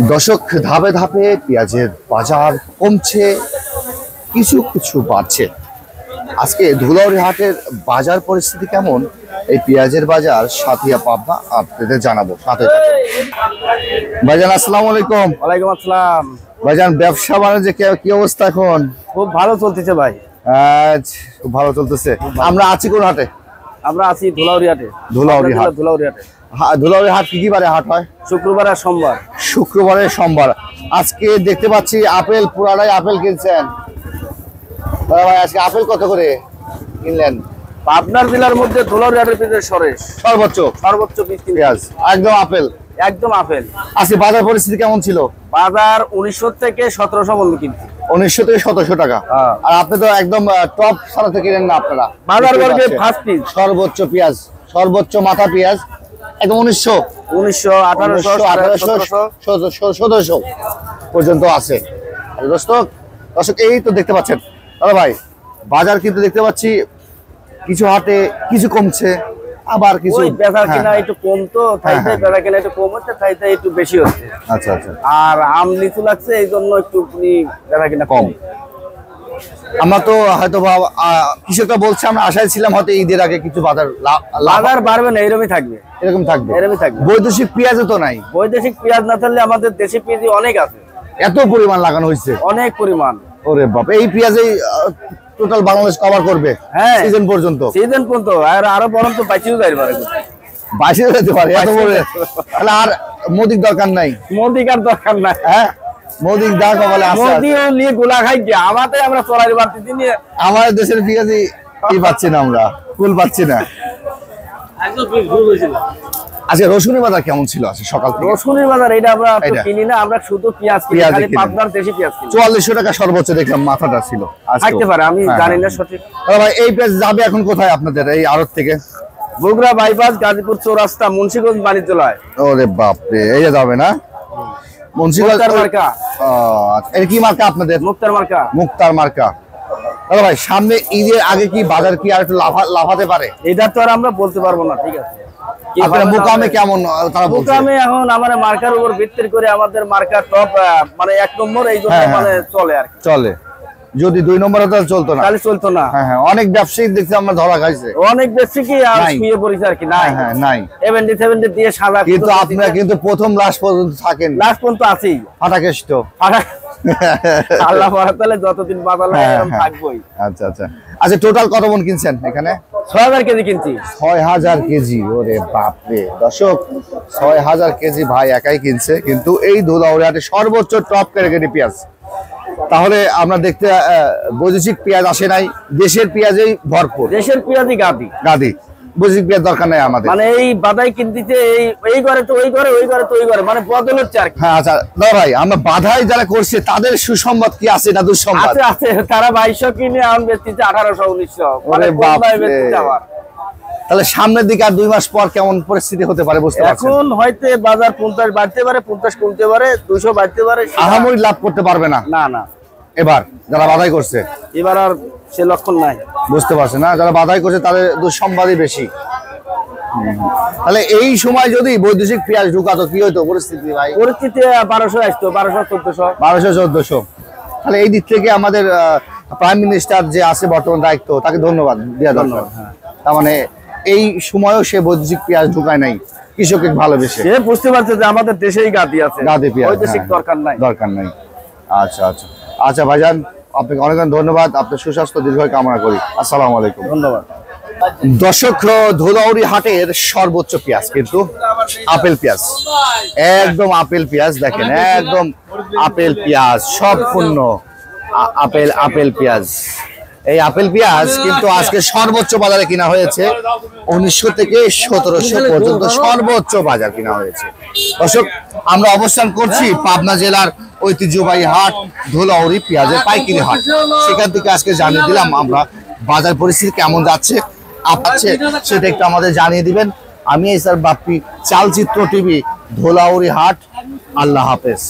দর্শক, ধাপে ধাপে পেঁয়াজের বাজার কমছে, কিছু কিছু বাড়ছে। আজকে ধুলাউড়ি হাটের বাজার পরিস্থিতি কেমন, এই পেঁয়াজের বাজার সাথিয়া পাবনা আপনাদের জানাবো। সাথে ভাইজান, আসসালামু আলাইকুম। ওয়ালাইকুম আসসালাম। ভাইজান, ব্যবসা বাণিজ্য কি অবস্থা এখন? খুব ভালো চলতেছে ভাই। খুব ভালো চলতেছে। আমরা আছি কোন হাটে? আমরা আছি ধুলাউড়ি হাটে। ধুলাউড়ি হাট। ধুলাউড়ি হাটে। ধুলাউড়ি হাট কি বারে হাট হয়? শুক্রবার আর সোমবার। শুক্রবারে সোমবার। আজকে দেখতে পাচ্ছি আপেল, পুরাটাই আপেল কিনছেন ভাই। আজকে আপেল কত করে কিনলেন? পাবনার জেলার মধ্যে ধুলাউড়ি হাটের ভিতরে সর্বোচ্চ 20 পেঁয়াজ একদম আপেল। একদম আপেল। আজকে বাজার পরিস্থিতি কেমন ছিল? বাজার 1900 থেকে 1700 বললো কিনছি। 1900 থেকে 1700 টাকা। আর আপনি তো একদম টপ সারা থেকে কিনেন না আপনারা? বাজার বর্গে ফার্স্ট পিস। সর্বোচ্চ পেঁয়াজ, সর্বোচ্চ মাথা পেঁয়াজ একদম 1900, 1800, 1700 পর্যন্ত আছে। দর্শক, এই তো দেখতে পাচ্ছেন দাদা ভাই, বাজার কিন্তু দেখতে পাচ্ছি কিছু হাটে কিছু কমছে, আবার কিছু বেচা কিনা একটু কম, তো তাইতে বেচা কিনা একটু কম হচ্ছে, তাইতে একটু বেশি হচ্ছে। আচ্ছা আচ্ছা। আর আম লিচু লাগছে, এই জন্য একটু বেচা কিনা কম। আমরা তো হয়তো কৃষকরা বলছে, আমরা আশায় ছিলাম হয়তো ঈদের আগে কিছু বাজার বাড়বে না, এরকমই থাকবে। এরকম থাকবে। বৈদেশিক পেঁয়াজও তো নাই। বৈদেশিক পেঁয়াজ না থাকলে আমাদের দেশি পেঁয়াজ অনেক আছে। এত পরিমাণ লাগানো হয়েছে, অনেক পরিমাণ। ওরে বাপ, এই পেঁয়াজেই টোটাল বাংলাদেশ কভার করবে সিজন পর্যন্ত। সিজন পর্যন্ত আর আরো বরং তো বাইচেও যাইতে পারে, বাইচেও যেতে পারে এত বড়। তাহলে আর মোদির দরকার নাই। মোদির আর দরকার নাই। হ্যাঁ, মোদির দা কপালে আছে। মোদিও নিয়ে গোলা খাই কি আমাদের, আমরা চড়াই বাড়তি নিয়ে আমাদের দেশের পেঁয়াজই কি পাচ্ছি না, আমরা কুল পাচ্ছি না। আচ্ছা, রসুনের বাজার কেমন ছিল আজকে সকাল থেকে? রসুনের বাজার এটা আমরা কিনি না, আমরা শুধু পেঁয়াজ কিনি, খালি পাবনার দেশি পেঁয়াজ কিনি। 4400 টাকা সর্বোচ্চ দেখলাম মাথাটা ছিল। থাকতে পারে, আমি জানি না সঠিক। ভাই, এই পেঁয়াজ যাবে এখন কোথায় আপনাদের এই আড়ত থেকে? বগুড়া বাইপাস, গাজীপুর চৌরাস্তা, মুন্সিগঞ্জ বাণিজ্যালয়। ওরে বাপ রে, এই যাবে না মুন্সিগঞ্জ মার্কা? এর কি মার্কা আপনাদের? মুক্তার মার্কা। মুক্তার মার্কা। দাদা ভাই, সামনে ঈদের আগে কি বাজার কি আর একটু লাফাতে পারে? এটা তো আর আমরা বলতে পারবো না। ঠিক আছে, আপনার মুকামে কেমন? তারা মুকামে এখন আমাদের মার্কার উপর ভিত্তি করে আমাদের মার্কা টপ, মানে 1 নম্বর, এই জন্য মানে চলে আর চলে। যদি 2 নম্বর হতো চলতো না, তাহলে চলতো না। হ্যাঁ, অনেক ব্যবসায়ী দেখছি আমরা ধরা খাইছে। অনেক ব্যবসায়ী আর শুয়ে পড়িছে আর কি। নাই, হ্যাঁ নাই। 70 দিয়ে সাজা। কিন্তু আপনারা কিন্তু প্রথম লাস্ট পর্যন্ত থাকেন। লাস্ট পর্যন্ত আছেই। ফাটাকেষ্ট আল্লাহ তাআলা যতদিন বাজালে এরকম থাকবই। আচ্ছা আচ্ছা। আচ্ছা, টোটাল কত মন কিনছেন এখানে? 6000 কেজি কিনছি। 6000 কেজি? ওরে বাপ রে। দর্শক, 6000 কেজি ভাই একাই কিনছে, কিন্তু এই ধুলাউড়ি হাটে সর্বোচ্চ টপ ক্যাটাগরি পেঁয়াজ। তাহলে আমরা দেখতে বৈদেশিক পেঁয়াজ আসে নাই, দেশের পেঁয়াজেই ভরপুর। দেশের পেঁয়াজই গাদি। বৈদেশিক পেঁয়াজ দরকার নাই আমাদের। মানে এই বাদাই কিনতেছে, এই ঘরে তো ওই ঘরে, ওই ঘরে তো ওই ঘরে, মানে বদল হচ্ছে আর কি। হ্যাঁ। আচ্ছা দাদা ভাই, আমরা বাধাই যারা করছে তাদের সুসংবাদ কি আছে না দুঃসংবাদ? আছে। তারা 2200 কিনে এখন বেচতেছে 1800, 1900। মানে বদলাই বেচতেছে আবার। তাহলে সামনের দিকে আর 2 মাস পর কেমন পরিস্থিতি হতে পারে বুঝতে পারছেন? এখন হয়তো বাজার 50 বাড়তে পারে, 50 কমতে পারে, 200 বাড়তে পারে। আহামরি লাভ করতে পারবে না। না এবার যারা বাধাই করছে, এবার আর সে লক্ষণ নাই। বুঝতে পারছেন না? যারা বাধাই করছে তাদের দুঃসংবাদই বেশি। তাহলে এই সময় যদি বৈদেশিক পেঁয়াজ ঢুকাতো কি হইতো পরিস্থিতি ভাই? পরিস্থিতি 1200 আসতো, 1200, 1400। তাহলে এই দিক থেকে আমাদের প্রাইম মিনিস্টার যে আছে বর্তমান দায়িত্ব, তাকে ধন্যবাদ দেওয়া দরকার। তার মানে এই সময়ও সে বৈদেশিক পেঁয়াজ ঢুকায় নাই, কৃষককে ভালোবেসে। সে বুঝতে পারছে যে আমাদের দেশেই গাদি আছে, গাদি পেঁয়াজ, বৈদেশিক দরকার নাই। আচ্ছা আচ্ছা আচ্ছা ভাইজান, আপনাকে অনেক ধন্যবাদ। আপনার সুস্বাস্থ্য দীর্ঘায়ু কামনা করি। আসসালামু আলাইকুম। ধন্যবাদ। দর্শক, ধুলাউড়ি হাটের সর্বোচ্চ পেঁয়াজ কিন্তু আপেল পেঁয়াজ, একদম আপেল পেঁয়াজ। দেখেন, একদম আপেল পেঁয়াজ, সম্পূর্ণ আপেল পেঁয়াজ। এই আপেল পেঁয়াজ কিন্তু আজকে সর্বোচ্চ বাজারে কিনা হয়েছে 1900 থেকে 1700 পর্যন্ত সর্বোচ্চ বাজার কিনা হয়েছে। দর্শক, আমরা অবস্থান করছি পাবনা জেলার ঐতিহ্যবাহী হাট ধুলাউড়ি পেঁয়াজের পাইকারি হাট। সেখান থেকে আজকে জানিয়ে দিলাম আমরা বাজার পরিস্থিতি কেমন যাচ্ছে সেটা একটু আমাদের জানিয়ে দিবেন। আমি স্যার বাপ্পি, চালচিত্র টিভি, ধুলাউড়ি হাট। আল্লাহ হাফেজ।